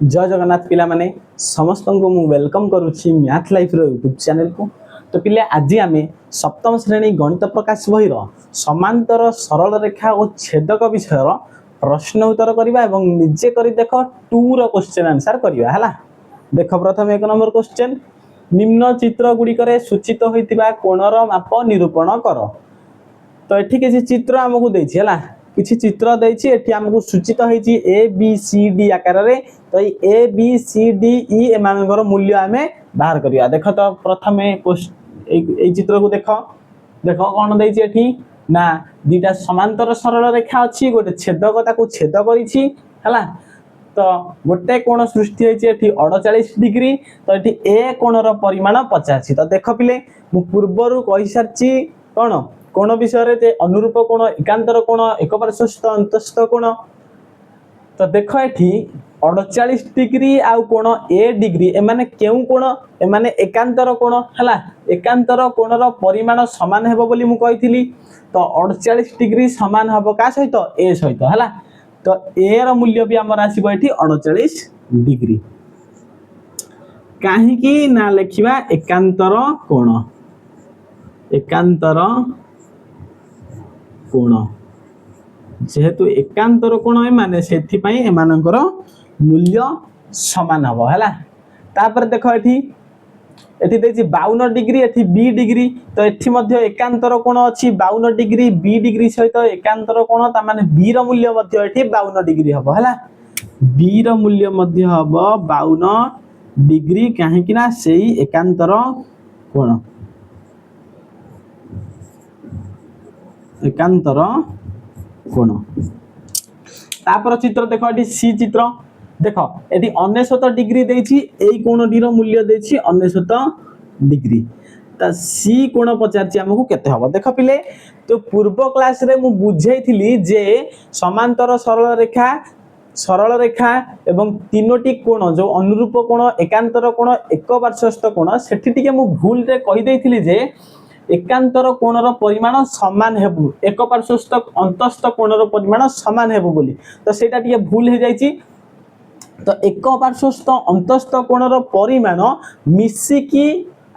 जय जगन्नाथ पिला माने समस्त को मु वेलकम करुच्ची मैथ लाइफ रो यूट्यूब चैनल को। तो पिले आज आम सप्तम श्रेणी गणित प्रकाश बही समांतर सरल रेखा और छेदक विषय प्रश्न उत्तर करवा एवं निजे कर देख 2 रो क्वेश्चन आंसर करवा है। देख प्रथम 1 नंबर क्वेश्चन निम्न चित्र गुड़िक सूचित होता कोणर माप निरूपण कर। तो ये किसी चित्र आमको देला किसी चित्र देछि एठी हमको सूचित होइछि ए बी सी डी आकार रे। तो ए बी सी डी ई एमानकर मूल्य आमे बाहर करिया। देखो तो प्रथमे ए चित्र को देखो देखो कोन देछि एठी ना दुटा समांतर सरल रेखा अछि गोटे छेदक ताको छेद करिछि हला। तो गोटे कोण सृष्टि होइछि एठी 48 डिग्री। तो एठी ए कोणर परिमाण 50। तो देखो पिले मु पूर्वरु कहि सारछि कोन कोण विषय रे अनुरूप कोण एकांतर कोण एक पार्श्वस्थ अंतस्थ कोण। तो देख एठी 48 डिग्री आउ कोण ए डिग्री एमाने केउ कोण एमाने एकांतर कोण हला। एकांतर कोणर परिमाण समान हेबो बोली मु कहिथिली। तो 48 डिग्री समान हबो का सहित ए सहित हला। तो ए रो मूल्य भी हमर आसीबो एठी 48 डिग्री। काहे कि ना लेखिबा एकांतर कोण एकांतर कोण जेहेतु एकांतर कोण एमाने सेथि पई एमानकर मूल्य समान हबो हला। तापर देखो एठी एठी देछि 52 डिग्री एठी 20 डिग्री। तो एठी मध्ये एकांतर कोण अछि 52 डिग्री 20 डिग्री सहित एकांतर कोण ता माने बी रो मूल्य मध्ये एठी 52 डिग्री हबो हला। बी रो मूल्य मध्ये हबो 52 डिग्री काहे कि ना सेही एकांतर कोण एकांतर कोण। तापर चित्र देखो एठी सी चित्र देखो एठी 69 डिग्री देछि एई कोणटी रो मूल्य देछि 69 डिग्री। त सी कोण पचारछि हमकु केते हबो देखो पिले। तो पूर्व क्लास रे मु बुझैथिली जे समांतर सरल रेखा एवं तीनोटी कोण जो अनुरूप कोण एकांतर कोण एक पार्श्वस्थ कोण सेठी टिके मु भूल रे कहि दैथिली जे एकांतर कोणर परिमाण समान हेबु एक पार्श्वस्थ अंतस्थ कोणर परिमाण समान हेबु बोली। तो सेटा टिके भूल हे जाईची। तो एक पार्श्वस्थ अंतस्थ कोणर परिमाण मिसिकी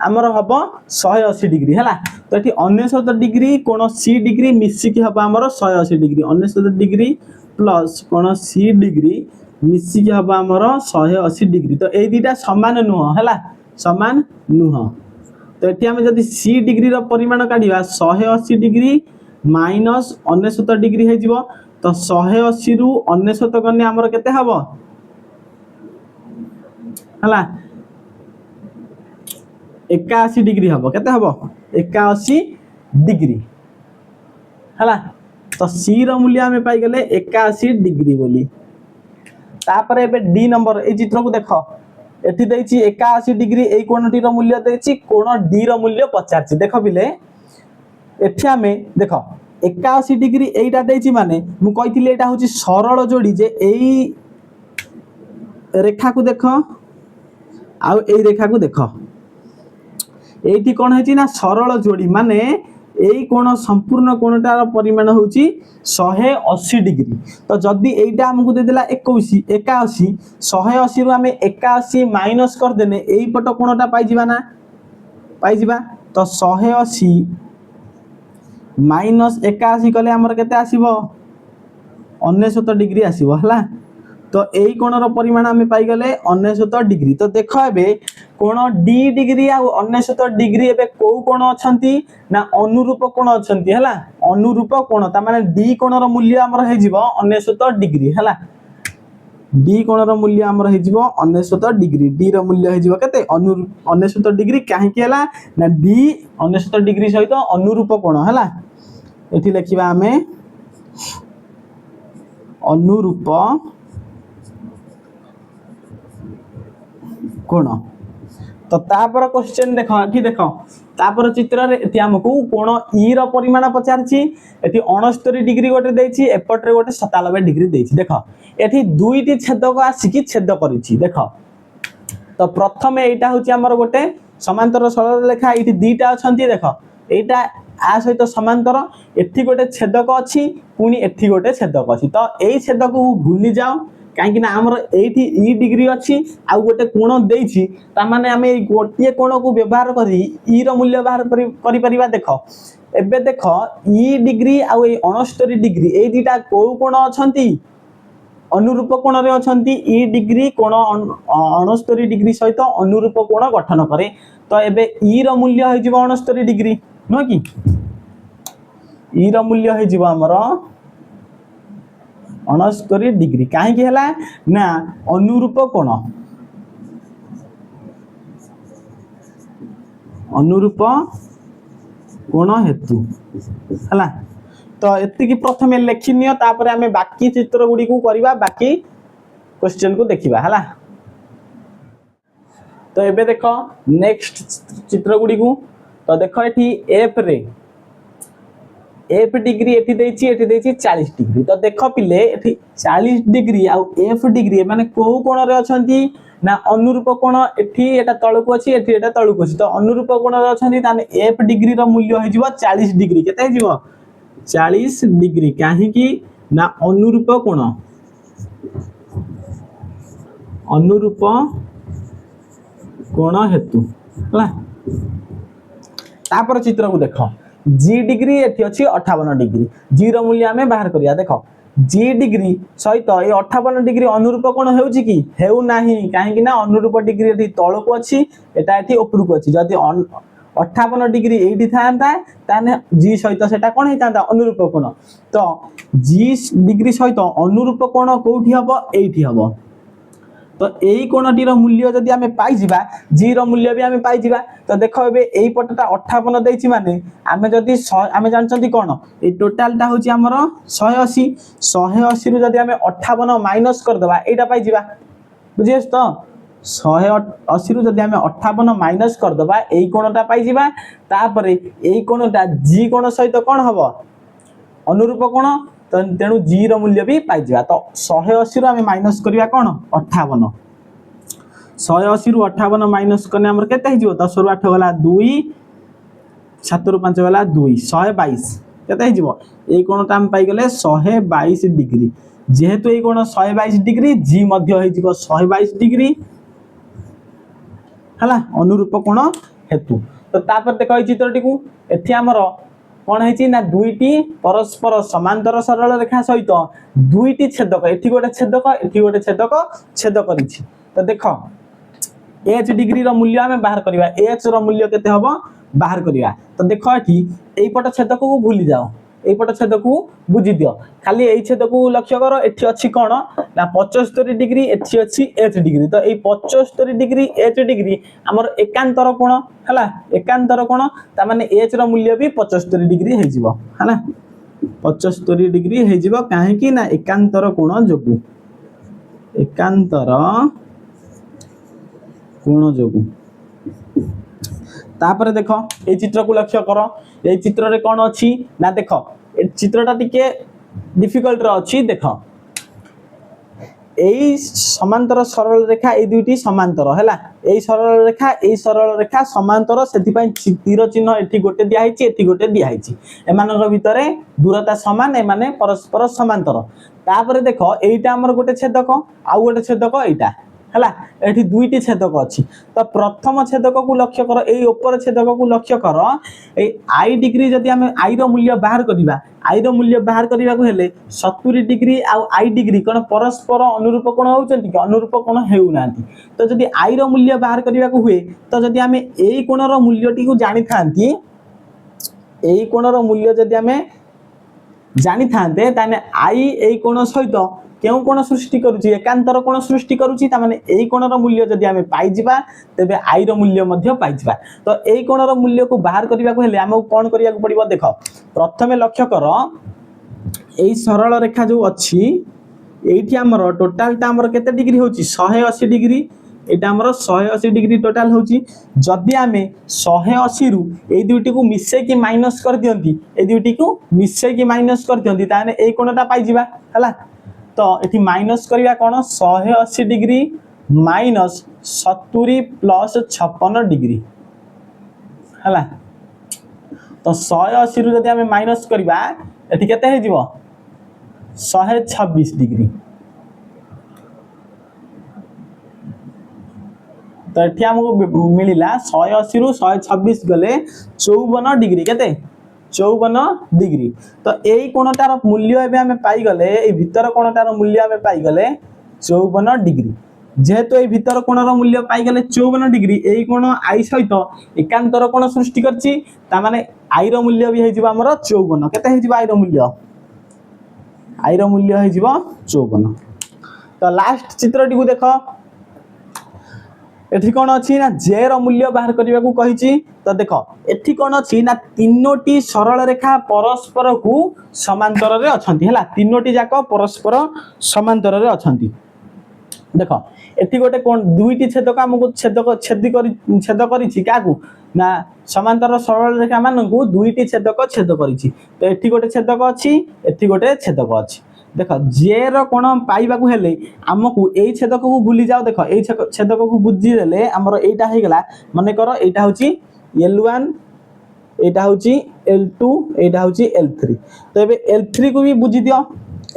हमर हबो 180 डिग्री हला। तो एठी 69 डिग्री कोण सी डिग्री मिसिकी हबो हमर 180 डिग्री 69 डिग्री प्लस कोण सी डिग्री मिसिकी हबो हमर 180 डिग्री। तो ए दुटा समान नुह हला समान नुह। तो एठी हम जदि सी डिग्री रो परिमाण काढिबा 180 डिग्री माइनस 69 डिग्री हे जिवो। तो 180 रु 69 गने हमर केते हबो हला 81 डिग्री हबो केते हबो 81 डिग्री हला। तो सी रो मूल्य हमें पाई गेले 81 डिग्री बोली। तापर एबे डी नंबर ए चित्र को देखो एठी देछि 81 डिग्री एई कोणटी रो मूल्य देछि कोण डी रो मूल्य 50। देखो बिले एठी हमें देखो 81 डिग्री एइटा देछि माने मु कहिथिले एटा होछि सरल जोड़ी जे एई रेखा को देखो आ एई रेखा को देखो एइठी कोन हेछि ना सरल जोड़ी माने एई कोण संपूर्ण कोणटार परिमाण होछि 180 डिग्री। तो जदि एइटा हमकु दे देला 81 180 रु हमें 81 माइनस कर देने एई पट कोणटा पाई जिबा ना पाई जिबा। तो 180 माइनस 81 कले हमर केते आसीबो 69 डिग्री आसीबो हला। तो एई कोणर परिमाण हमें पाई गले 69 डिग्री। तो देखो एबे कोण डी डिग्री आ 69 डिग्री एबे को कोण अछंती ना अनुरूप कोण अछंती हला। अनुरूप कोण ता माने डी कोणर मूल्य हमर हे जिवो 69 डिग्री हला। डी कोणर मूल्य हमर हे जिवो 69 डिग्री। डी रो मूल्य हे जिवो केते 69 डिग्री काहे कि हला ना डी 69 डिग्री सहित अनुरूप कोण हला। एठी लिखिबा हमें अनुरूप कोण। तो तापर क्वेश्चन देखो एठी देखो तापर चित्र रे एठी हमकु कोण ई रो परिमाण पचारछि एठी 69 डिग्री गोटे देछि एपट रे गोटे 97 डिग्री देछि। देखो एठी दुईटी छेदक आसी छेद करिछि देखो। तो प्रथमे एटा होछि हमर गोटे समांतर सरल रेखा एठी दुईटा अछंती देखो एटा आ सहित समांतर एठी गोटे छेदक अछि पुनी एठी गोटे छेदक अछि। तो एई छेदक को भूली जाओ कहीं आमर ये ई डिग्री अच्छी आउ गोटे कोण देछि तामाने आमे ए गोटे कोण को व्यवहार करी ई रो मूल्य व्यवहार करि परिबा देख एबे देख ई डिग्री आउ ए 69 डिग्री ए दुटा को कोण अछंती अनुरूप कोण रे अछंती ई डिग्री कोण 69 डिग्री सहित अनुरूप कोण गठन करे तो एबे ई रो मूल्य हो जिवो 69 डिग्री न कि ई रो मूल्य हो जिवो हमर 69 डिग्री कहीं है ना अनुरूप कोण अनुरूप कोण हेतु है तो एति प्रथम लिखिनियो तापर आमे बाकी चित्र गुडी को करबा बाकी क्वेश्चन को देखिबा हला तो एबे देखो नेक्स्ट चित्र गुडी को तो देखो एठी एफ रे एफ डिग्री एठी देछि 40 डिग्री तो देखो पिले एठी 40 डिग्री आ एफ डिग्री माने को कोण रे अछंती ना अनुरूप कोण एठी एटा तळको अछि एठी एटा तळको अछि तो अनुरूप कोण रे अछंती ताने एफ डिग्री रो मूल्य हो जिवो 40 डिग्री केते हो जिवो 40 डिग्री कहीं की ना अनुरूप कोण अनुरूप कोण हेतु हला तापर चित्र को देखो जी डिग्री एठी अछि 58 डिग्री जी रो मूल्य हमें बाहर करिया देखो जी डिग्री सहित ए 58 डिग्री अनुरूप कोण हेउची की हेउ नाही काहे कि ना अनुरूप डिग्री एठी तळको अछि एटा एठी उपरको अछि जदी 58 डिग्री एठी थांता ताने जी सहित सेटा कोन हेतांता अनुरूप कोण तो जी डिग्री सहित अनुरूप कोण कोठी हबो एठी हबो तो एई कोणटी रो मूल्य जदी हमें पाई जिबा जी रो मूल्य भी हमें पाई जिबा तो देखो एबे एई पटटा 58 देछि माने हमें जदी हमें जानचंती कोन ए टोटलटा होची हमर 180 180 रु जदी हमें 58 माइनस कर देबा एटा पाई जिबा बुझियस तो 180 रु जदी हमें 58 माइनस कर देबा एई कोणटा पाई जिबा तापरे एई कोणटा जी कोण सहित कोन हबो अनुरूप कोण तो तेणु जी रो मूल्य भी पाई जिबा तो 180 रु हमें माइनस करिया कोन 58 180 रु 58 माइनस करने हमर केते हि जिवो 10 रु 8 गला 2 7 रु 5 गला 2 122 केते हि जिवो एई कोणटा हम पाई गले 122 डिग्री जेहेतु एई कोण 122 डिग्री जी मध्य हि जिवो 122 डिग्री हला अनुरूप कोण हेतु तो तापर देखो एई चित्रटी को एथि हमर कोन हेची ना दुईटी परस्पर समांतर सरल रेखा सहित दुईटी छेदक एठी गोटे छेदक छेद करिछि तो देखो h डिग्री रो मूल्य हमें बाहर करिवा h रो मूल्य केते हबो बाहर करिवा तो देखो एठी एई पट छेदक को भूली जाओ एई पट छेदक को बुझी दियो खाली एई छेदक को लक्ष्य करो एठी अछि कोन ना 75 डिग्री एठी अछि h डिग्री तो एई 75 डिग्री h डिग्री हमर एकांतर कोण हला एकांतर कोण ता माने h रो मूल्य भी 75 डिग्री हे जिवो हला 75 डिग्री हे जिवो काहे कि ना एकांतर कोण जोगु एकांतर कोण जोगु तापर देखो ए चित्र को लक्ष्य करो ए चित्र रे कोन अछि ना देखो ए चित्रटा टिके डिफिकल्ट रे अछि देखो एई समांतर सरल रेखा ए दुईटी समांतर हैला एई सरल रेखा समांतर सेति पय तीर चिन्ह एठी गोटे दिया हिची एठी गोटे दिया हिची एमानक भितरे दूरता समान ए माने परस्पर समांतर तापर देखो एईटा हमर गोटे छेदक आ गोटे छेदक एईटा हला एठी दुईटी छेदक अछि तो प्रथम छेदक को लक्ष्य करो एई ऊपर छेदक को लक्ष्य करो ए आई डिग्री जदी हम आई रो मूल्य बाहर करिबा आई रो मूल्य बाहर करिबा को हेले 70 डिग्री आ आई डिग्री कोन परस्पर अनुरूप कोन होउचंती कि अनुरूप कोन हेउ नांती तो जदी आई रो मूल्य बाहर करिबा को हुए तो जदी हम एई कोन रो मूल्यटी को जानि थांती एई कोन रो मूल्य जदी हम जानि थांते ताने आई एई कोन सहित केउ कोण सृष्टि करूची एकांतर कोण सृष्टि करूची ता माने एई कोणर मूल्य जदी हमें पाई जिबा तबे आई रो मूल्य मध्य पाई जिबा तो एई कोणर मूल्य को बाहर करिबा को हेले हमहु कोन करिया को पड़िबो देखो प्रथमे लक्ष्य करो एई सरल रेखा जो अछि एठी हमर टोटल ता हमर केते डिग्री होची 180 डिग्री एटा हमर 180 डिग्री टोटल होची जदी हमें 180 रु एई दुईटी को मिसे की माइनस कर दियंती एई दुईटी को मिसे की माइनस कर दियंती ताने एई कोणटा पाई जिबा हला तो एठी माइनस करिया कोन 180 डिग्री माइनस 70 प्लस 56 डिग्री हला तो 180 रु जदी हमें माइनस करिबा एठी केते हे जिवो 126 डिग्री तो ये आमको मिलला 180 रु 126 गले 54 डिग्री केते 54 डिग्री। तो यही कोणटार मूल्य एबे आमे पाई गले ए भीतर कोणटार मूल्य आमे पाई गले 54 डिग्री। जेहेतु ये भीतर कोणर मूल्य पाई गले 54 डिग्री एई कोण आई सहित एकांतर कोण सृष्टि करछि ता माने आई रो मूल्य भी हे जिवो हमर 54 केते हे जिवो आई रो मूल्य हे जिवो 54। तो लास्ट चित्रटी को देखो एठी कोन अछि ना जे रो मूल्य बाहर करबा को कहिछि। तो देखो एठी कोन अछि ना तीनोटी सरल रेखा परस्पर को समांतर रे अछंती हला तीनोटी जाक परस्पर समांतर रे अछंती। देखो एठी गोटे कोन दुईटी छेदक हमकु छेद करिछि काकू ना समांतर सरल रेखा मानकु दुईटी छेदक छेद करिछि। तो एठी गोटे छेदक अछि एठी गोटे छेदक अछि। देखो जे रो कोण पाइबा को हेले हमकु एई छेदक को भूली जाओ। देखो एई छेदक को बुझी देले हमर एटा हे गेला माने करो एटा होछि L1 एटा होछि L2 एटा होछि L3। तो एबे L3 को भी बुझी दियो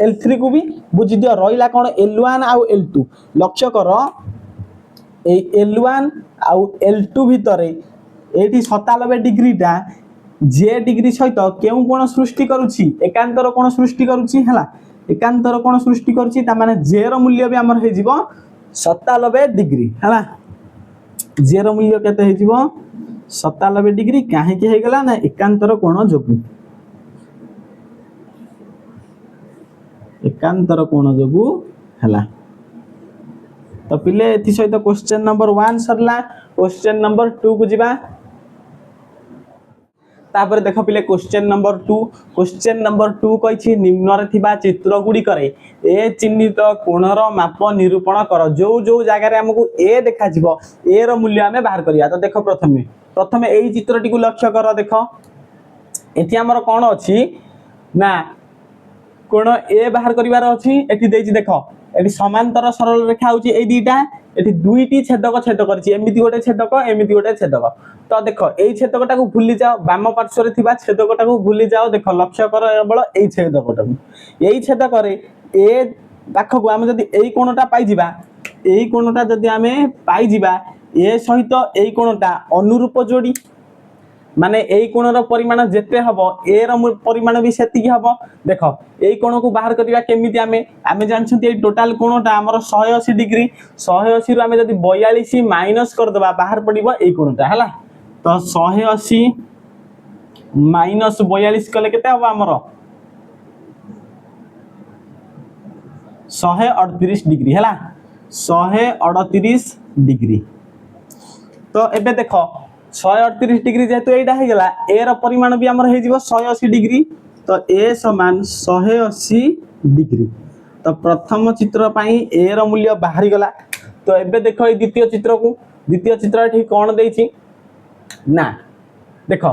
L3 को भी बुझी दियो रहिला कोन L1 आउ L2 लक्ष्य करो ए L1 आउ L2 भितरे एठी 97 डिग्री टा जे डिग्री सहित केउ कोण सृष्टि करूछि एकांतर कोण सृष्टि करूछि हला एकांतर कोण सृष्टि करूछि ता माने जे रो मूल्य भी हमर हे जिवो 97 डिग्री हला जे रो मूल्य केते हे जिवो 97 डिग्री काहे के हे गेला ना एकांतर कोण जोगु एकांतर कोण जोगु हला। तो पिले एथि सहित क्वेश्चन नंबर 1 सरला। क्वेश्चन नंबर 2 को जिबा तापर देखो पिले क्वेश्चन नंबर 2। क्वेश्चन नंबर 2 कहिछि निम्न रे थिबा चित्र गुडी करे ए चिन्हित कोणर माप निरूपण कर। जो जो जगह रे हमकु ए देखा जिवो ए रो मूल्य हमें बाहर करिया। तो देखो प्रथमे एई चित्रटी को लक्ष्य कर। देखो एथि हमर कोन अछि ना कोण ए बाहर करिवार अछि एथि देछि। देखो एथि समांतर सरल रेखा होछि ए दीटा एथि दुईटी छेदक छेद करछि एमिति गोटे छेदक एमिति गोटे छेदक। तो देखो एई छेदकटा को भूली जाओ वाम पार्श्व रे थिबा छेदकटा को भूली जाओ। देखो लक्ष्य कर केवल एई छेदकटा को एई छेदक रे ए पाखो को हम जदी एई कोणटा पाई जिबा एई कोणटा जदी हमें पाई जिबा ए सहित एई कोणटा अनुरूप जोड़ी माने एई कोणर परिमाण जेते हबो ए रो परिमाण भी सेति की हबो। देखो एई कोण को बाहर करिया केमिति हमें जानछंती एई टोटल कोणटा हमर 180 डिग्री 180 रु हमें जदी 42 माइनस कर देबा बाहर पडिबो एई कोणटा हला। तो 180 माइनस 42 कले केते हबो हमर 138 डिग्री हला 138 डिग्री। तो एबे देखो 138 डिग्री जेहेतु एटा हे गेला ए रो परिमाण भी हमर हे जिवो 180 डिग्री। तो ए समान 180 डिग्री। तो प्रथम चित्र पई ए रो मूल्य बाहरी गला। तो एबे देखो ए द्वितीय चित्र एठी कोन देछि ना देखो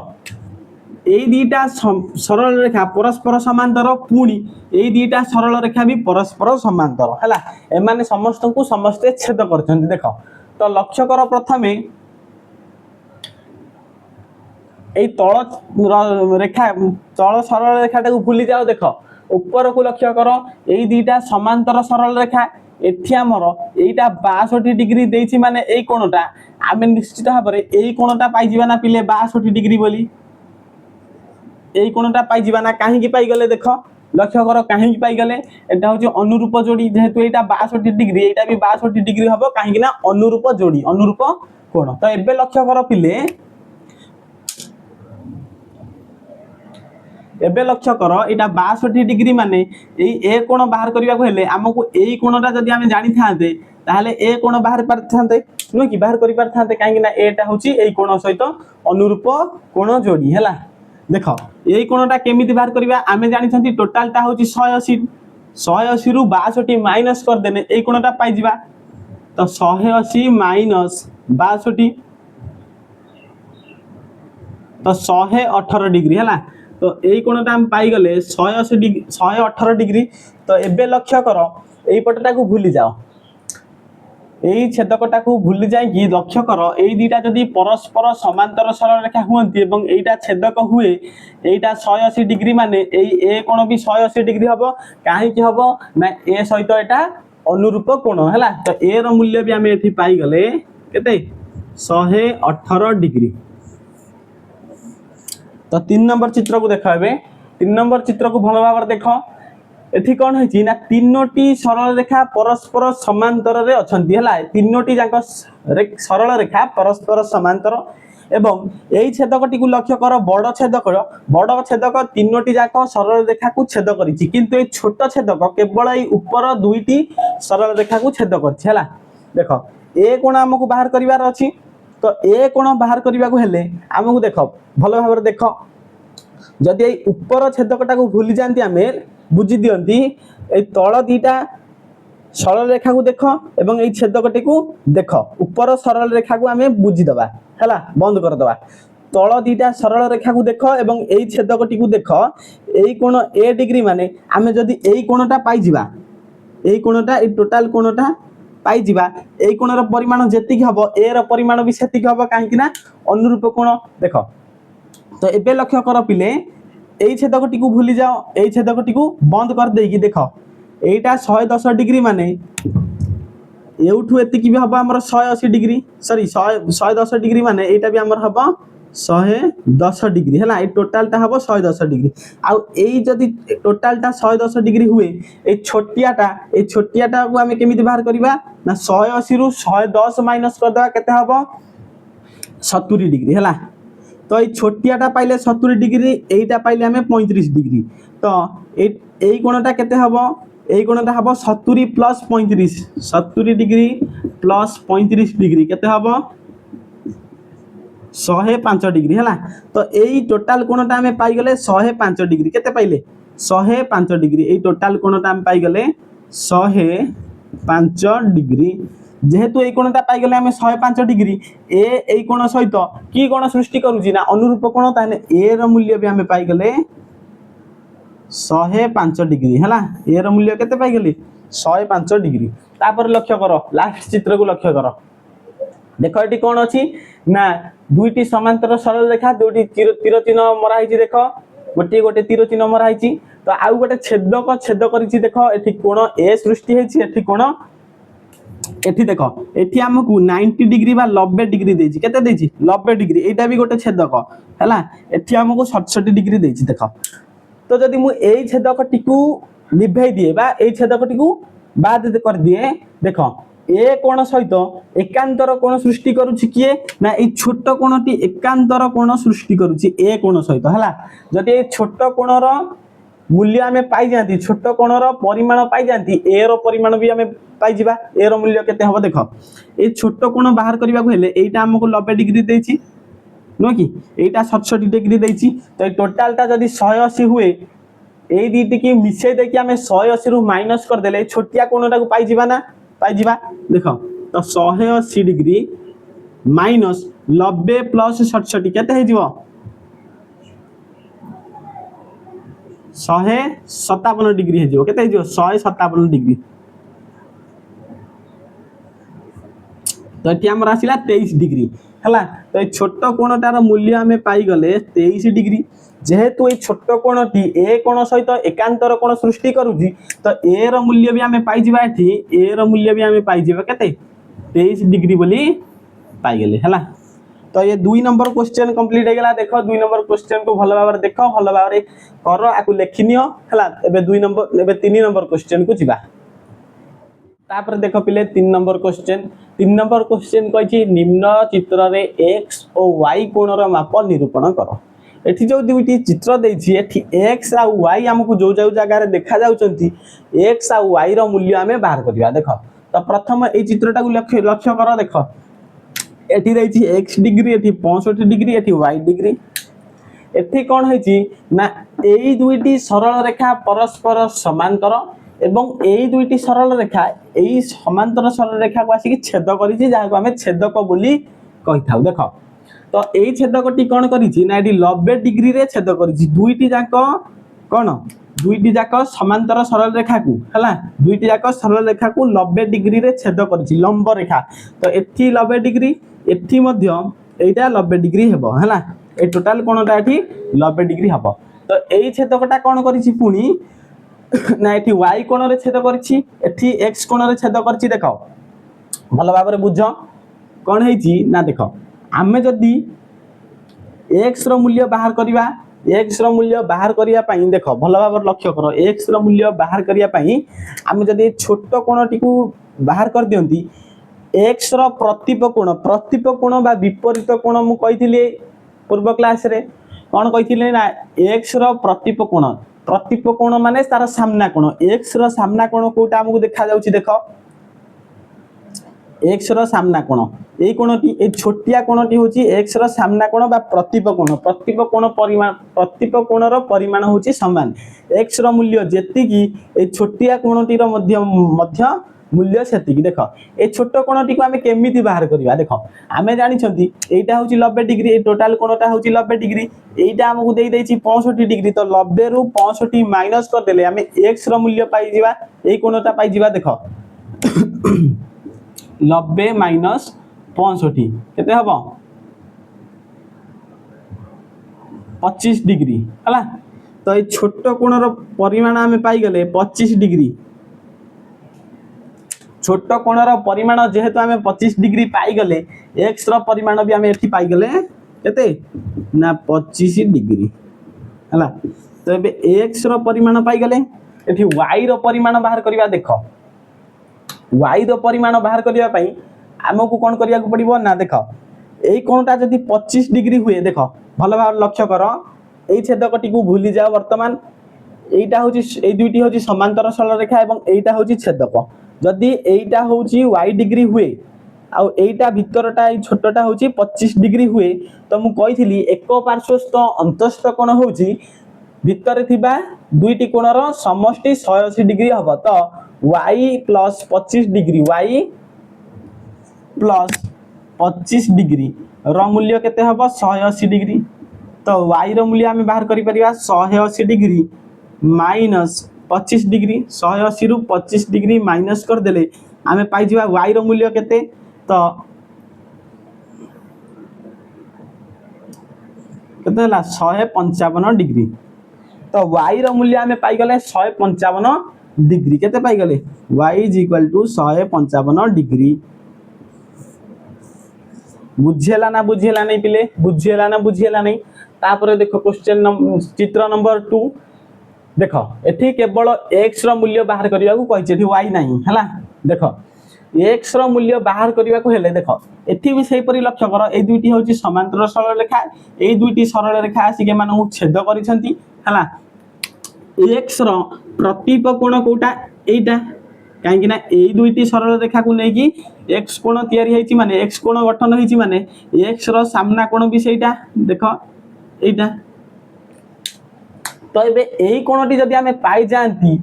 एई दीटा सरल रेखा परस्पर समांतर पुणी एई दीटा सरल रेखा भी परस्पर समांतर हला ए माने समस्त को समस्त छेद करछन्ती। देखो तो लक्ष्य कर प्रथमे एई तळ रेखा तळ सरल रेखाटा को भूली जाओ। देखो ऊपर को लक्ष्य करो एई दीटा समांतर सरल रेखा एठी हमर एईटा 62 डिग्री देछि माने एई कोणटा आमे निश्चित भाबरे एई कोणटा पाई जिबा ना पिले 62 डिग्री बोली एई कोणटा पाई जिबा ना काहे की पाई गले। देखो लक्ष्य करो काहे की पाई गले एटा होची अनुरूप जोड़ी जेहेतु एटा 62 डिग्री एटा भी 62 डिग्री हबो काहे की ना अनुरूप जोड़ी अनुरूप कोण। तो एबे लक्ष्य करो पिले एबे लक्ष्य करो एटा 62 डिग्री माने एई ए कोण बाहर करिया को हेले हमकु एई कोणटा जदी हमें जानि थाते ताहले ए कोण बाहर पर थाते नो कि बाहर करि पर थाते काहे ना एटा होची एई कोण सहित अनुरूप कोण जोड़ी हैला। देखो एई कोणटा केमिति बाहर करिवा हमें जानि छंती टोटलटा होची 180 रु 62 माइनस कर देने एई कोणटा पाई जिबा। तो 180 माइनस 62 तो 118 डिग्री हैला। तो एई कोणटा हम पाई गले 180 डिग्री 118 डिग्री। तो एबे लक्ष्य करो एई पटटा को भूली जाओ एई छेदकटा को भूली जाय कि लक्ष्य करो एई दीटा जदी परस्पर समांतर सरल रेखा हुअंती एवं एईटा छेदक हुए एईटा 180 डिग्री माने एई ए कोण भी 180 डिग्री हबो काहे कि हबो ना ए सहित एटा अनुरूप कोण हैला। तो ए रो मूल्य भी हमें एठी पाई गले केते 118 डिग्री। तो 3 नंबर चित्र को देखा एबे 3 नंबर चित्र को भल भाव देख एठी कौन है ना तीनोटी सरल रेखा परस्पर समांतर रे अछंती हला तीनोटी जाक सरल रेखा परस्पर समांतर एवं यही छेदकटी को लक्ष्य कर बड़ छेदक तीनोटी जाक सरल रेखा को छेद करिछि किंतु ए छोट छेदक केवल ए ऊपर दुईटी सरल रेखा को छेद करछि हला देख ए कोण हमकु बाहर करिवार अछि तो ए कोण बाहर करबा को हेले हमकु देख भलो भाबर देख जदि ए ऊपर छेदकटा को भूली जानती आमे बुझी दियंती ए तळ दीटा सरल रेखा को देख एवं ए छेदकटी को देख ऊपर सरल रेखा को आमे बुझी दबा हला बंद कर दबा तळ दीटा सरल रेखा को देख एवं ए छेदकटी को देख ए कोण ए डिग्री माने आमे जदि ए कोणटा पाई जिबा ए कोणटा ए टोटल कोणटा पाई जिबा ए कोणर परिमाण जेतिक हबो ए र परिमाण भी सेतिक हबो काहे कि ना अनुरूप कोण देख तो एबे लक्ष्य कर पिले ए छेदकटी को भूली जाओ ए छेदकटी को बंद कर देकी देख एटा 110 डिग्री माने एउठू एतिक भी हबो हमर 180 डिग्री सॉरी 110 डिग्री माने एटा भी हमर हबो 110 डिग्री हला ए टोटल टा हबो 110 डिग्री आ ए जदी टोटल टा 110 डिग्री हुए ए छोटियाटा को हमें केमिति बाहर करबा ना 180 रु 110 माइनस कर देबा केते हबो 70 डिग्री हला तो ये छोटियाटा पाइले 70 डिग्री एटा पाइले हमें 35 डिग्री तो ए कोणटा केते हबो ए कोणटा हबो 70 प्लस 35 70 डिग्री प्लस 35 डिग्री केते हबो 105 डिग्री हला तो एई टोटल कोणटा हमें पाई गले 105 डिग्री केते पाइले 105 डिग्री एई टोटल कोणटा हम पाई गले 105 डिग्री जेहेतु ए कोणटा पाई गले हमें 105 डिग्री ए कोण सहित की कोण सृष्टि करूची ना अनुरूप कोण ताने ए र मूल्य भी हमें पाई गले 105 डिग्री हला ए र मूल्य केते पाई गले 105 डिग्री तापर लक्ष्य करो लास्ट चित्र को लक्ष्य करो देखो एटी कोन अछि ना दुईटी समांतर सरल रेखा दुईटी तीर चिन्ह मरा हिची देखो गोटे तीर चिन्ह मरा हिची तो आउ गोटे छेदक छेद करिछि देखो एठी कोण ए सृष्टि हेछि एठी कोण एठी देखो एठी हमकु 90 डिग्री बा 90 डिग्री देछि केते देछि 90 डिग्री एटा भी गोटे छेदक हला एठी हमकु 67 डिग्री देछि देखो तो जदि मु एई छेदकटी को निभाई दिए बा एई छेदकटी को बाद कर दिए देखो ए कोण सहित एकांतर कोण सृष्टि करूछि किए ना ए छोट कोणटी एकांतर कोण सृष्टि करूछि ए कोण सहित हला जदि ए छोट कोणर मूल्य हमें पाई जाती छोट कोणर परिमाण पाई जाती ए रो परिमाण भी हमें पाई जिबा ए रो मूल्य केते हबो देखो ए छोट कोण बाहर करबा को हेले एटा हमको 90 डिग्री देछि नो कि एटा 67 डिग्री देछि तो टोटल ता जदी 180 हुए ए दीटी की मिसे दे कि हमें 180 रु माइनस कर देले छोटिया कोणटा को पाई जिबा ना पाई जिबा देखो तो 180 डिग्री माइनस 90 प्लस 67 केते हे जिवो 157 डिग्री हे जिवो केते हे जिवो 157 डिग्री तो एटी हमर आसिला 23 डिग्री हला तो ए छोट कोणटार मूल्य हमें पाई गले 23 डिग्री जेहेतु ए छोट कोणटी ए कोण सहित एकांतर कोण सृष्टि करूची तो ए रो मूल्य भी हमें पाई जिबा एठी ए रो मूल्य भी हमें पाई जिबा केते 23 डिग्री बोली पाई गेले हला तो ये 2 नंबर क्वेश्चन कंप्लीट हे गेला देखो 2 नंबर क्वेश्चन को भलो भाबरे देखो भलो भाबरे करो आकु लेखिनियो हला एबे 2 नंबर एबे 3 नंबर क्वेश्चन को जिबा तापर देखो पिले 3 नंबर क्वेश्चन कहि निम्न चित्र रे x और y कोणर माप निरूपण करो एठी जो दुईटी चित्र देछि एठी x आ y हमकु जो जो जगह रे देखा जाउचंती x आ y रो मूल्य हमें बाहर करबा देखो तो प्रथम ए चित्रटा को लक्ष्य करो देखो एठी देछि x डिग्री एठी 65 डिग्री एठी y डिग्री एठी कोन होइछि ना एई दुईटी सरल रेखा परस्पर समांतर एवं एई दुईटी सरल रेखा एई समांतर सरल रेखा को आसी छेद करिछि जाहा को हमें छेदक बोली कहिथाउ देखो तो एई छेदकटी कोन करिछि ना एडी 90 डिग्री रे छेद करिछि दुईटी जाक कोन दुईटी जाक समांतर सरल रेखा को हला दुईटी जाक सरल रेखा को 90 डिग्री रे छेद करिछि लंब रेखा तो एठी 90 डिग्री एठी मध्य एटा 90 डिग्री हेबो हला ए टोटल कोनटा एठी 90 डिग्री हबो तो एई छेदकटा कोन करिछि पुनी ना एठी y कोण रे छेद करछि एठी x कोण रे छेद करछि देखो भलो भाबरे बुझो कौन है ना देख आमे जदि एक्स रो मूल्य बाहर करवा एक्स रो मूल्य बाहर करिया पई देख भल भाव लक्ष्य कर एक्स रो मूल्य बाहर करिया पई आमे जदि छोट कोणटी को बाहर कर दियंती एक्स रो प्रतिप कोण बा विपरीत कोण मु कहिथिले पूर्व क्लास रे कौन कहिथिले ना एक्स रो प्रतिप कोण माने तार सामना कोण एक्स रो सामना कोण कोटा हमकु देखा जाउची देख एक्स रो सामना कोण ए कोणटी ए छोटिया कोणटी होची एक्स रो सामना कोण बा प्रतिप कोण रो परिमाण होची समान एक्स रो मूल्य जेति की ए छोटिया कोणटी रो मध्य मूल्य सेति की देख ए छोट कोणटी को आमे केमिति बाहर करबा देख आमे जानि छथि एटा होची 90 डिग्री ए टोटल कोणटा होची 90 डिग्री एटा हमकु देई दैछि 65 डिग्री तो 90 रु 65 माइनस कर देले आमे एक्स रो मूल्य पाई जिबा ए कोणटा पाई जिबा देख 90 माइनस 65 केते हबो 25 डिग्री हला तो ए छोट कोण रो परिमाण आमे पाई गले 25 डिग्री छोट कोण रो परिमाण जेहेतु आमे 25 डिग्री पाई गले एक्स रो परिमाण भी आमे एठी पाई गले केते ना 25 डिग्री हला तो एबे एक्स रो परिमाण पाई गले एठी y रो परिमाण बाहर करबा देखो y रो परिमाण बाहर करबा पई हमकु कोन करिया को पड़िबो ना देखो एई कोणटा जदी 25 डिग्री हुए देखो भलो भाव लक्ष्य करो एई छेदकटी को भूली जाओ वर्तमान एईटा होची एई दुईटी होची समांतर सरल रेखा एवं एईटा होची छेदक जदी एईटा होची y डिग्री हुए आ एईटा भितरटा एई छोटटा होची 25 डिग्री हुए तो मु कहिथिली एक पार्श्वस्थ अंतस्थ कोण होची भितर थिबा दुईटी कोणर समष्टि 180 डिग्री हबो तो y + 25 डिग्री y + 25 डिग्री रो मूल्य केते हबो 180 डिग्री तो y रो मूल्य आमे बाहर करि परिबा 180 डिग्री माइनस 25 डिग्री 180 रु 25 डिग्री माइनस कर देले आमे पाई जिबा y रो मूल्य केते तो केते हला 155 डिग्री तो y रो मूल्य आमे पाई गले 155 डिग्री केते पाई गले y = 155 डिग्री बुझेला ना बुझेला नहीं पिले बुझेला ना बुझेला नहीं तापर देखो क्वेश्चन चित्र नंबर 2 देखो एठी केवल x रो मूल्य बाहर करिया को कहि एठी y नाही हला देखो x रो मूल्य बाहर करिया को हेले देखो एठी भी सही परि लक्ष्य करो ए दुईटी होची समांतर सरल रेखा ए दुईटी सरल रेखा आसी के मानू छेद करिसंती हला x रो प्रतिप कोण कोटा एटा काहेकि ना ए दुईटी सरल रेखा को नै कि x कोण तयारी हेची माने x कोण गठन हेची माने x रो सामना कोण भी सेटा देखो एटा तो एबे एई कोणटी जदी हमें पाई जानती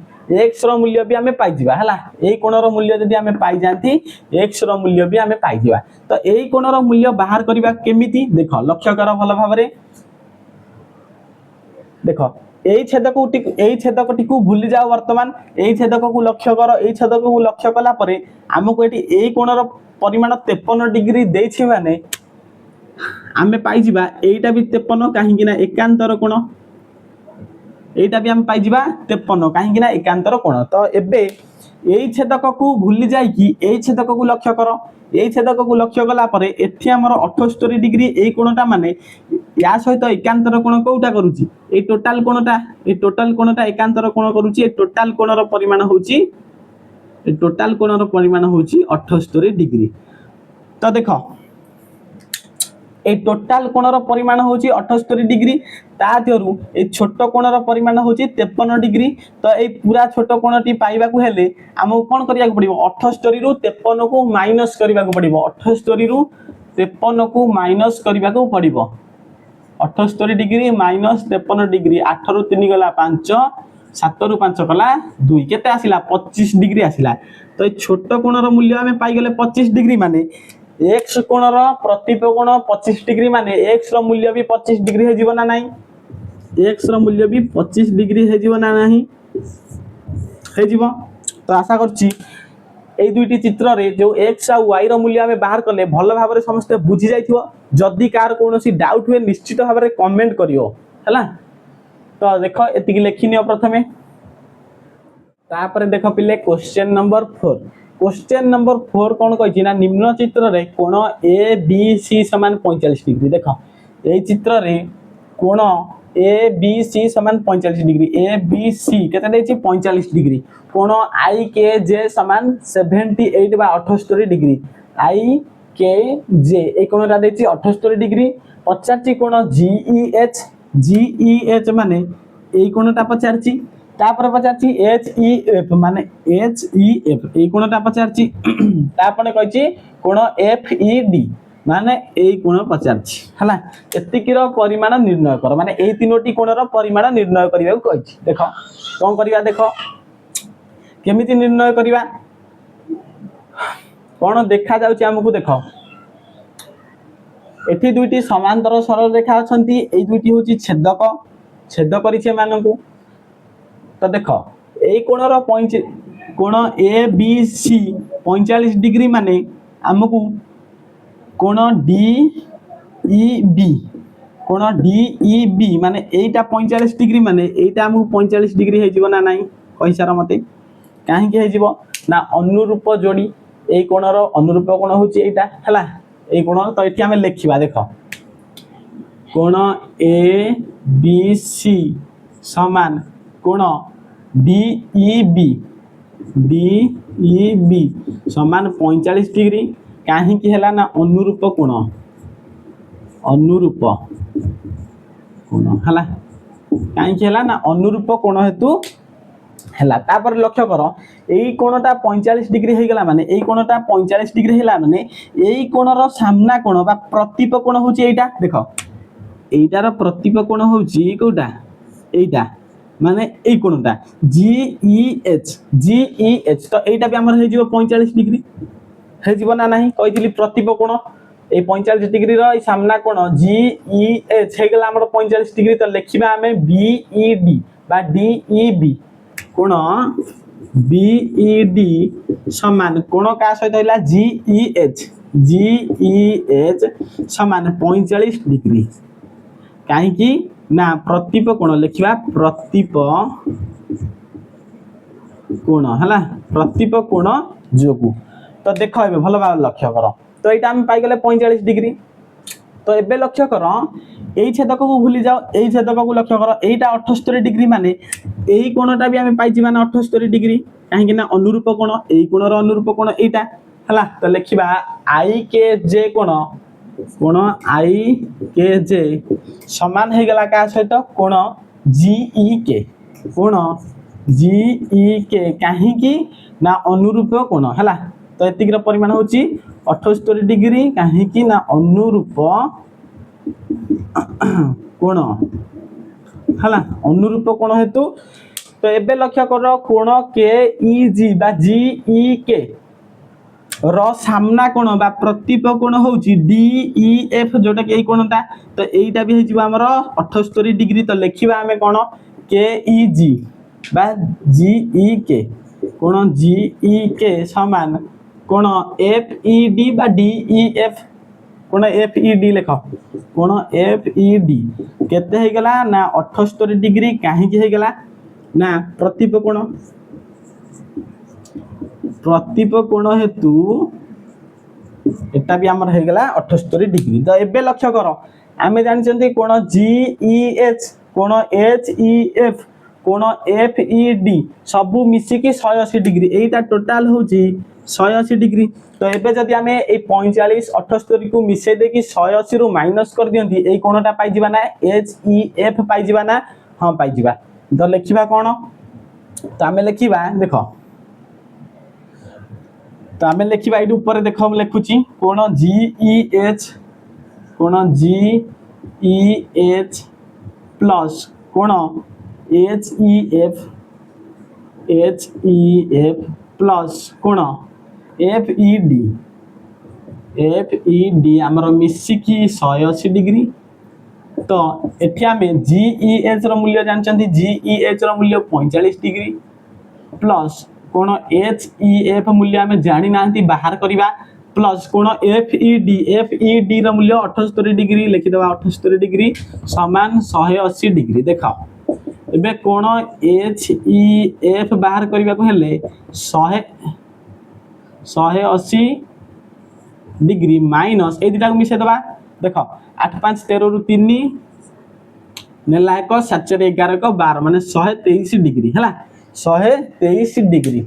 x रो मूल्य भी हमें पाई जिबा हला एई कोण रो मूल्य जदी हमें पाई जानती x रो मूल्य भी हमें पाई जिबा तो एई कोण रो मूल्य बाहर करबा केमिति देखो लक्ष्य करो भलो भाबरे देखो एई छेदकटी को भूली जाओ वर्तमान एई छेदक को लक्ष्य करो एई छेदक को लक्ष्य कला परे हमको एटी एई कोण रो परिमाण 53 डिग्री देछि माने आमे पाई जिबा एईटा भी 53 काहेकि ना एकांतर कोण एटा भी हम पाई जिबा 53 काहेकि ना एकांतर कोण तो एबे एई छेदक को भूली जाई कि एई छेदक को लक्ष्य करो एई छेदक को लक्ष्य कला परे एठी हमर 78 डिग्री एई कोणटा माने या सहित एकांतर कोण कोउटा करूची एई टोटल कोणटा एकांतर कोण करूची ए टोटल कोणर परिमाण होची ए टोटल कोणर परिमाण होची 78 डिग्री तो देखो ए टोटल कोणर परिमाण होची 78 डिग्री ता देरु ए छोट कोणर परिमाण होची 53 डिग्री तो ए पूरा छोट कोणटी पाइबा को हेले हमहु कोन करिया को पड़िबो 78 रु 53 को माइनस करिबा को पड़िबो 78 रु 53 को माइनस करिबा को पड़िबो 78 डिग्री माइनस 53 डिग्री 8 रु 3 गला 5 7 रु 5 गला 2 केते आसिला 25 डिग्री आसिला तो ए छोट कोणर मूल्य हमें पाई गेले 25 डिग्री माने x कोणर प्रतिप कोण 25 डिग्री माने x रो मूल्य भी 25 डिग्री हे जीवना नाही x रो मूल्य भी 25 डिग्री हे जीवना नाही हे जीव तो आशा करछि ए दुईटी चित्र रे जो x आ y रो मूल्य हमें बाहर करले भलो भाबरे समस्त बुझी जाइथिवो जदी कार कोनोसी डाउट हुए निश्चित भाबरे कमेंट करियो हला तो देखो एतिकी लेखिनियो प्रथमे तापर देखो पिले क्वेश्चन नंबर 4 क्वेश्चन नंबर 4 कौन कही ना निम्न चित्र रे कोण ए बी सी समान 45 डिग्री देख ए चित्र रे कोण ए बी सी समान 45 डिग्री ए बी सी केते देछि 45 डिग्री कोण आई के जे समान 78 बा 78 डिग्री आई के जे ए कोणटा देछि 78 डिग्री पचारछि कोण जी ई एच माने ए कोणटा पचारछि तापर पचारछि एच ई एफ माने एच ई एफ ए कोणटा पचारछि तापर कहिछि कोण एफ ई डी माने ए कोण पचारछि हला एतिकिर परिमाण निर्णय कर माने ए तीनोटी कोणर परिमाण निर्णय करिया कहिछि देखो कोन करिया देखो केमिति निर्णय करिया कोन देखा जाउछि हमकु देखो एठी दुईटी समांतर सरल रेखा अछंती ए दुईटी होछि छेदक छेद करिছে मानकु तो देखो ए कोणर कोण ए बी सी 45 डिग्री माने हमकु कोण डी ई बी कोण डी ई बी माने एटा 45 डिग्री माने एटा हमकु 45 डिग्री हे जीवो ना नाही कहि सारा मते काहे के हे जीवो ना अनुरूप जोड़ी ए कोणर अनुरूप कोण होची एटा हला ए कोण तो एठी हमें लिखिबा देखो कोण ए बी सी समान कोण डी ई बी समान 45 डिग्री काहे कि हला ना अनुरूप कोण हला काहे कि हला ना अनुरूप कोण हेतु हला तापर लक्ष्य कर एई कोणटा 45 डिग्री हे गेला माने एई कोणटा 45 डिग्री हेला माने एई कोणर सामना कोण बा प्रतिप कोण होची एटा देखो एटार प्रतिप कोण होची कोटा एटा माने एई कोणटा जी ई एच तो एटा भी हमर हे जीव 45 डिग्री हे जीव ना नाही कहितली प्रतिप कोण ए 45 डिग्री रो सामना कोण जी ई एच हे गेला हमर 45 डिग्री तो लिखिबा हमें बी ई डी बा डी ई बी कोण बी ई डी समान कोण का सहित होला जी ई एच समान 45 डिग्री काहे कि ना प्रतिप कोण लिखिबा प्रतिप कोण हला प्रतिप कोण जोगु तो देखो एबे भलो भाव लक्ष्य कर तो एटा हम पाई गेले 45 डिग्री तो एबे लक्ष्य कर एई छेदक को भूली जाओ एई छेदक को लक्ष्य कर एटा 78 डिग्री माने एई कोणटा भी हमें पाइछि माने 78 डिग्री काहे कि ना अनुरूप कोण एई कोणर अनुरूप कोण एटा हला तो लिखिबा आई के जे कोण आई के जे समान हे गेला का सहित कोण जी ई के काहे कि ना अनुरूप कोण हला तो एतिकर परिमाण होची 78 डिग्री काहे कि ना अनुरूप कोण हला अनुरूप कोण हेतु तो एबे लक्ष्य कर कोण के ई जी बा जी ई के रो सामना कोण बा प्रतिप कोण होची डी ई एफ जोटा के कोणटा तो एटा भी हे जीवा हमर 78 डिग्री तो लिखिबा हमें कोण के ई जी बा जी ई के कोण जी ई के समान कोण एफ ई डी बा डी ई एफ कोण एफ ई डी लेख कोण एफ ई डी केते हे गेला ना 78 डिग्री काहे कि हे गेला ना प्रतिप कोण हेतु एटा भी हमर हे गेला 78 डिग्री तो एबे लक्ष्य कर आमे जानि चंती कोण जी ई एच कोण एच ई एफ कोण एफ ई डी सबु मिसी की 180 डिग्री एटा टोटल होची 180 डिग्री तो एबे जदी हमें ए 45 78 को मिसे दे कि 180 रु माइनस कर दियंती ए कोणटा पाई जिबा ना एच ई एफ पाई जिबा ना हां पाई जिबा तो लिखिबा कोण तो हमें लिखिबा देखो तो हमें लिखिबा एडु ऊपर देखो हम लिखुची कोण जी ई एच प्लस कोण एच ई एफ प्लस कोण एफ ई डी हमर मिसी की 180 डिग्री तो एठी हमें जी ई एच रो मूल्य जानचंती जी ई एच रो मूल्य 45 डिग्री प्लस कोण एच ई एफ मूल्य हमें जानि नांती बाहर करिबा प्लस कोण एफ ई डी रो मूल्य 78 डिग्री लिखि देबा 78 डिग्री समान 180 डिग्री देखा एबे कोण एच ई एफ बाहर करिबा को हेले 100 180 डिग्री माइनस ए दुटा को मिसे दबा देख 8 5 13 रु 3 नेला 1 7 4 11 1 12 माने 123 डिग्री हैला 123 डिग्री।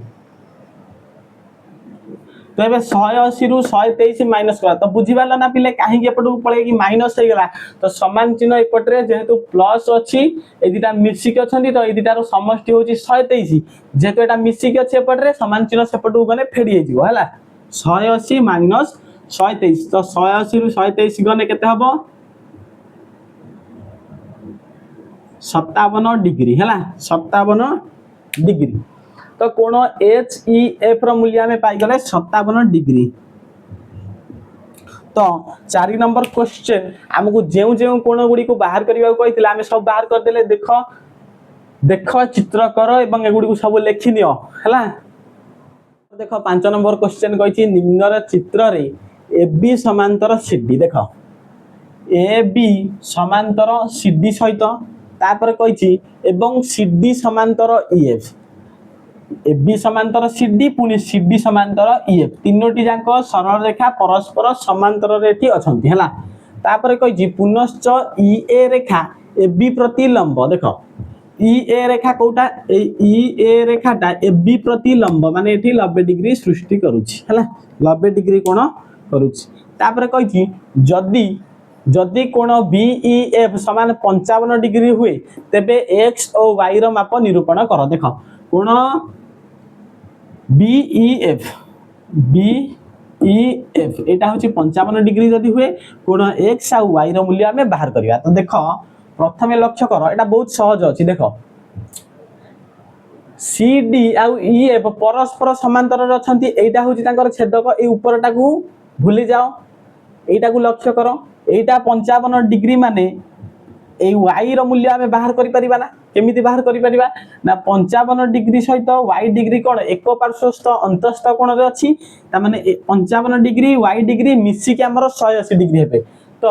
तो ये 180 रु 123 माइनस करा तो बुझीबाला ना पिले काहे के एपटू पळे कि माइनस हे गला तो समान चिन्ह एपटरे जेहेतु प्लस अछि ए दिटा मिसिक अछंती तो ए दिटार समष्टि होची 123 जेहेतु एटा मिसिक अछि एपटरे समान चिन्ह सेपटू गने फेडी हे जिवो हैला 180 माइनस 123 तो 180 रु 123 गने केते हबो 57 डिग्री हैला 57 डिग्री। तो कोण एच ई एफ रो मूल्य हमें पाई गले 57 डिग्री। तो 4 नंबर क्वेश्चन हमको जेउ जेउ कोण गुडी को बाहर करिवा को कहितला हमें सब बाहर कर देले देखो देखो चित्र करो एवं एगुडी को सब लिखि नियो हैला। देखो 5 नंबर क्वेश्चन कहिछि निम्नर चित्र रे ए बी समांतर सी डी देखो ए बी समांतर सी डी सहित तापर कहिछि एवं सी डी समांतर ई एफ ए बी समांतर सी डी पुनी सी डी समांतर ई एफ तीनोटी जाक सरल रेखा परस्पर समांतर रेठी अछंती हैला। तापर कहिछि पुनश्च ई ए रेखा ए बी प्रति लंब देखो ई ए रेखा कोटा ई ए रेखाटा ए बी प्रति लंब माने एठी 90 डिग्री सृष्टि करूछि हैला 90 डिग्री कोण करूछि। तापर कहिछि जदी जदि कोण बीईएफ समान 55 डिग्री हुए तेबे एक्स और वाई रो माप निरूपण कर देख कोण बीईएफ एटा होची 55 डिग्री जदि हुए कोण एक्स और वाई रो मूल्य हमें बाहर करिया। तो देख प्रथमे लक्ष्य कर एटा बहुत सहज अछि देख सी डी और ईएफ परस्पर समांतर रे अछंती एटा होची तांकर छेदक ए ऊपरटा को भूली जाओ एटा को लक्ष्य करो एटा 55 डिग्री माने ए y रो मूल्य हमें बाहर करि परिबा ना केमिति बाहर करि परिबा ना 55 डिग्री सहित y डिग्री कोण एक पार्श्वस्थ अंतस्थ कोण रे अछि ता माने 55 डिग्री y डिग्री मिसी के हमर 180 डिग्री हेबे। तो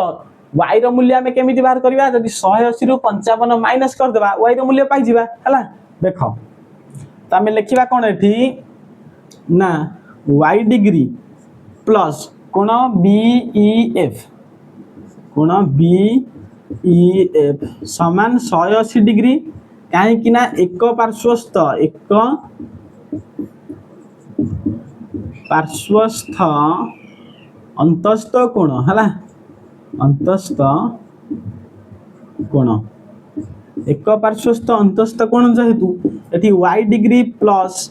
y रो मूल्य हमें केमिति बाहर करिबा जदि 180 रु 55 माइनस कर देबा y रो मूल्य पाइ जिबा हला देखो त हमें लिखिबा कोण एठी ना y डिग्री प्लस कोण बीईएफ कोण बीईएफ समान 180 डिग्री काहे कि ना एक पार्श्वस्थ अंतस्थ कोण हला अंतस्थ कोण एक पार्श्वस्थ अंतस्थ कोण जेहेतु एठी y डिग्री प्लस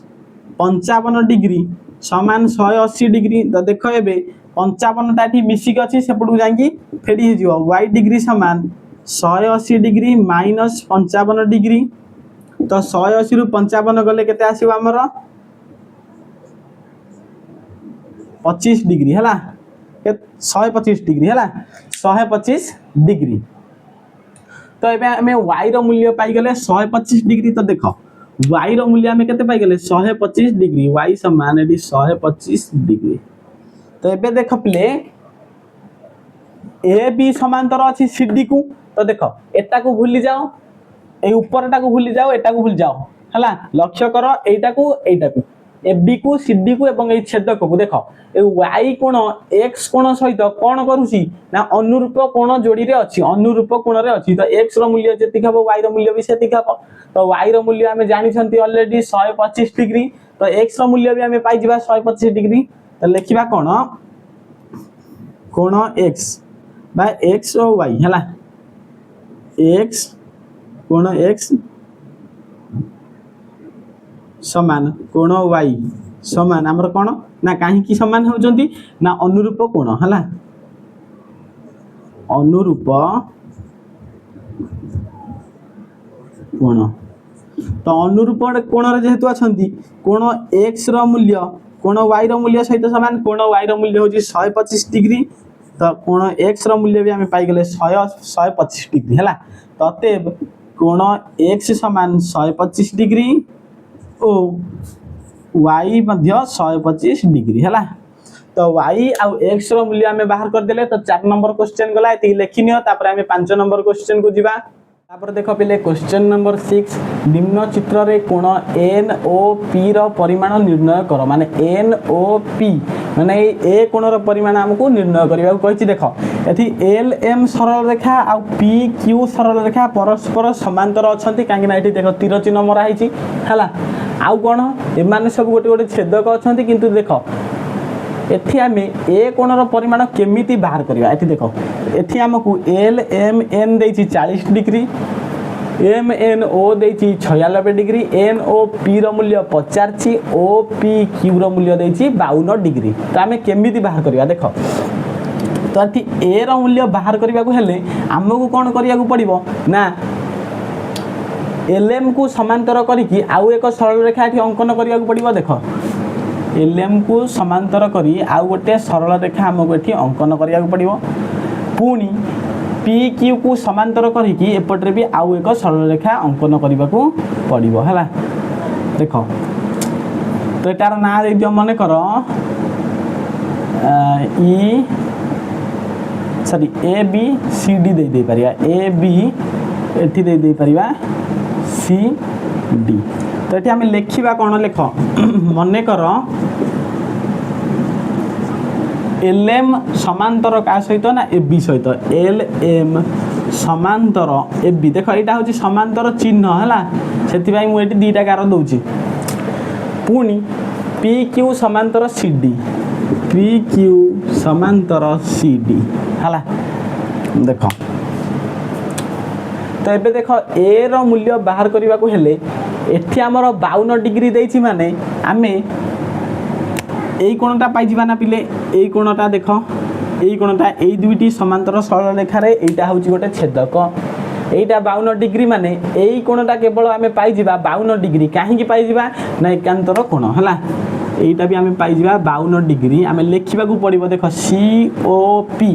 55 डिग्री समान 180 डिग्री तो देख एबे 55 टाटी मिसिक अछि सेपटू जांगी फेडी हे जिवो y डिग्री समान 180 डिग्री माइनस 55 डिग्री तो 180 रु 55 गले केते आसीबा हमर 25 डिग्री हला 125 डिग्री हला 125 डिग्री। तो एबे हमें y रो मूल्य पाई गले 125 डिग्री। तो देखो y रो मूल्य हमें केते पाई गले 125 डिग्री y समान एडी 125 डिग्री। तो एबे देख प्ले ए बी समांतर अछि सी डी को तो देखो एटा को भूली जाओ ए ऊपरटा को भूली जाओ एटा को भूली जाओ हला लक्ष्य करो एटा को ए बी को सी डी को एवं ए छेदक को देखो ए y कोण x कोण सहित कोन करूसी ना अनुरूप कोण जोड़ी रे अछि अनुरूप कोण रे अछि। तो x रो मूल्य जेतिक हबो y रो मूल्य भी सेतिक हबो। तो y रो मूल्य हमें जानि छंती ऑलरेडी 125 डिग्री तो x रो मूल्य भी हमें पाई जिबा 125 डिग्री। तो लिखिबा कोण x बा x और y हला x कोण x समान कोण y समान हमर कोण ना काहे की समान हो जंती ना अनुरूप कोण हला अनुरूप कोण। तो अनुरूप कोण रे जेहेतु अछंती कोण x रो मूल्य कोण y रो मूल्य सहित समान कोण y रो मूल्य होची 125 डिग्री तो कोण x रो मूल्य भी हमें पाई गले 125 डिग्री हला। ततेब कोण x समान 125 डिग्री ओ y मध्य 125 डिग्री हला। तो y और x रो मूल्य हमें बाहर कर देले। तो 4 नंबर क्वेश्चन गला एति लिखिनियो तापर हमें 5 नंबर क्वेश्चन को जिबा। तापर देख पिले क्वेश्चन नंबर 6 निम्न चित्र रे कोण एन ओ पी रो परिमाण निर्णय कर माने एन ओ पी माने ए कोण रो परिमाण हमको निर्णय करबा कहिछि देख एथि एल एम सरल रेखा आ पी क्यू सरल रेखा परस्पर समांतर अछंती काहे ना एथि देख तीर चिन्ह मरा हिछि हला आउ कोण ए माने सब गोटे गोटे छेदक अछंती किंतु देख एथि आमे ए कोणर परिमाण केमिति बाहर करिया एथि देखो एथि हमकु एल एम एन देछि 40 डिग्री एम एन ओ देछि 96 डिग्री एन ओ पी रो मूल्य 50 ओ पी क्यू रो मूल्य देछि 52 डिग्री तो आमे केमिति बाहर करिया देखो तो एथि ए रो मूल्य बाहर करिया को हेले हमकु कोन करिया को पड़िबो ना एल एम को समांतर करिकि आउ एक सरल रेखा एथि अंकन करिया को पड़िबो देखो एल एम को समांतर करी आउ गोटे सरल रेखा हमको एठी अंकन करिया पड़िबो पुणी पी क्यू को समांतर करिकि एपटरे भी आउ एक सरल रेखा अंकन करिबा को पड़िबो हला देखो तो एटार ना दे दियो मने करो ई sorry A B C D दे परिया ए बी एठी दे परिया सी डी तो ये आम लिखा कौन लेख मन कर एल एम समांतर क्या सहित ना ए बी सहित एल एम समांतर ए बी देख यहाँ हूँ समांतर चिन्ह है से मुझे दीटा गार दूसरी पुणी पी क्यू समांतर सी डी पी क्यू समांतर सी डी है देख तो ये देख ए रो मूल्य बाहर करने को हेले एठी हमर 52 डिग्री देछि माने आमे एई कोणटा पाइजिबा ना पिले एई कोणटा देखो एई कोणटा एई दुईटी समांतर सरल रेखा रे एटा होछि गोटे छेदक एटा 52 डिग्री माने एई कोणटा केवल आमे पाइजिबा 52 डिग्री काहे की पाइजिबा ना एकांतर कोण हला एटा भी आमे पाइजिबा 52 डिग्री आमे लेखिबा को पड़िबो देखो सी ओ पी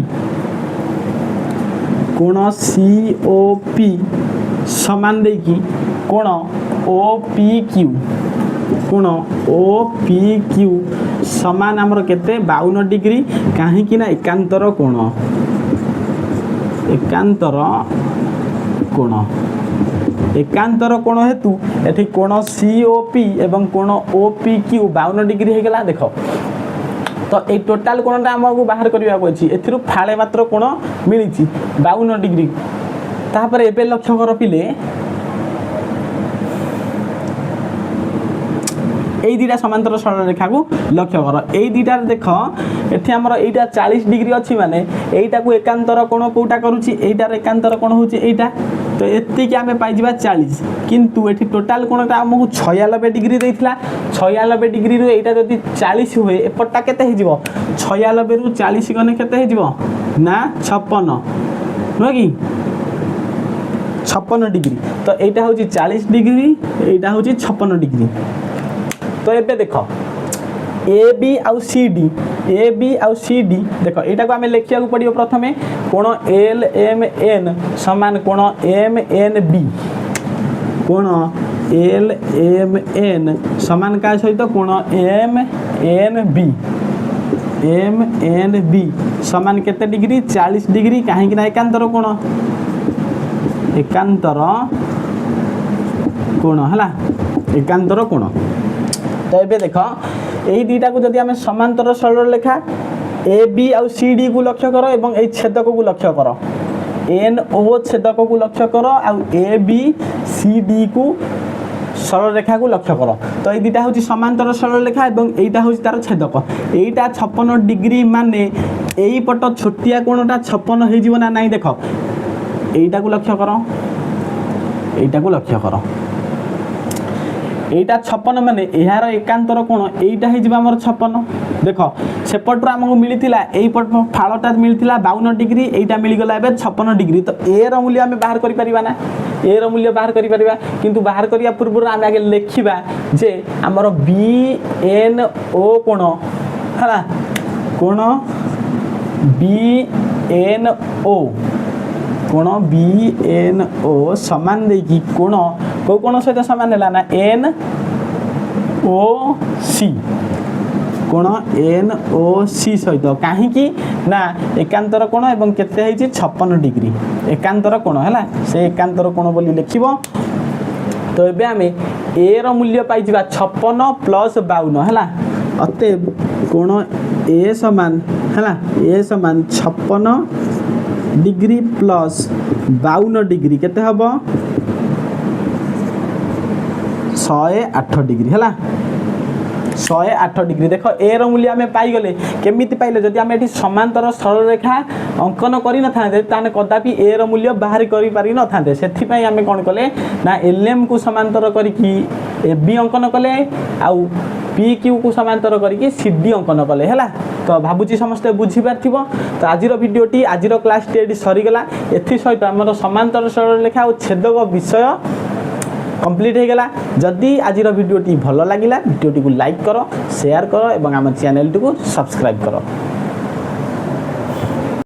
कोण सी ओ पी समान देकी कोण ओ पी क्यू कोण ओ पी क्यू समान आमर केते 52 डिग्री काहे कि ना एकांतर कोण एकांतर कोण हेतु एठी कोण सी ओ पी एवं कोण ओ पी क्यू 52 डिग्री हे गेला देखो तो ए टोटाल कोणटा हमको बाहर करबा को अछि एथिरु फाळे मात्र कोण मिलिछि 52 डिग्री तापर एबे लक्ष्य कर पिले এই দুইটা সমান্তর সরল রেখা কো লক্ষ্য কর এই দুইটার দেখো এটি আমার এইটা 40 ডিগ্রি আছে মানে এইটাকু একান্তর কোণ কোটা করুছি এইটার একান্তর কোণ হচ্ছে এইটা তো এতিকি আমি পাইজিবা 40 কিন্তু এটি টোটাল কোণটা আমকু 96 ডিগ্রি দেইছিলা 96 ডিগ্রি রু এইটা যদি 40 हुए এপটটা কেতে হইজিব 96 রু 40 গনে কেতে হইজিব না 56 নো কি 56 डिग्री तो এইটা হচ্ছে 40 डिग्री এইটা হচ্ছে 56 डिग्री तो ये देख ए बी आउ सी डी देख यहाँ को आम लिखा पड़ो प्रथम कोण एल एम एन समान कोण एम एन बी कोण एल एम एन समान क्या सहित कोण एम एन बी समान केते डिग्री 40 डिग्री कहीं एकांतर कोण एकांतर कोण है एकांतर कोण तो ये देख यही दुईटा को जदि आम समांतर सरल रेखा ए बी आउ सी डी को लक्ष्य कर एवं ए छेदक को लक्ष्य कर एन ओ छेदक को लक्ष्य कर आउ ए बी सी डी को सरल रेखा को लक्ष्य कर तो ये दुईटा हूँ समांतर सरल रेखा एवं एटा हूँ तार छेदक एटा 56 डिग्री माने यही पट छोटिया कोणटा 56 हो ना नहीं देख एटा को लक्ष्य कर एटा को लक्ष्य कर এইটা 56 মানে এহার একান্তর কোণ এইটা হই যিবা আমর 56 দেখো সেপটর আমকু মিলিতিলা এই পট ফালটা মিলিতিলা 52 ডিগ্রি এইটা মিলি গলা এবে 56 ডিগ্রি তো এ র মূল্য আমি বাহার করি পারিবা না এ র মূল্য বাহার করি পারিবা কিন্তু বাহার করিয়া পূর্বর আমি আগে লিখিবা যে আমর বি এন ও কোণ হলা কোণ বি एन ओ कोण बी एन ओ सामान देखी कोण को कोण सहित सामान है ना एन ओ सी कोण एन ओ सी सहित कहीं ना एकांतर कोण एवं केते है 56 डिग्री एकांतर कोण है से एकांतर कोण बोली लिखिब। तो ये आम ए रूल्य पाई 56 प्लस 52 है अतएव कोण ए समान है ए समान 56 डिग्री प्लस 52 डिग्री केते हम 108 डिग्री है 108 डिग्री। देख ए रूल्य आम पाईगले केमी पाइले जदि आम ये समांतर सरल रेखा अंकन कर कदापि ए रूल्य बाहर कर न था से आम कौन कले ना एलएम को समांतर करके ए बी अंकन कले आउ पी क्यू को समांतर करके सी डी अंकन कले है। तो भावुची समस्ते बुझीपार तो आज भिडियोटी आज क्लास टी सरीगला एसत आम समांतर सरल रेखा और छेदक विषय कंप्लीट हो गला। जदि आज भिडियोटी भल लगिला भिडियोटी को लाइक करो शेयर करो और आम चैनल टी को सब्सक्राइब करो।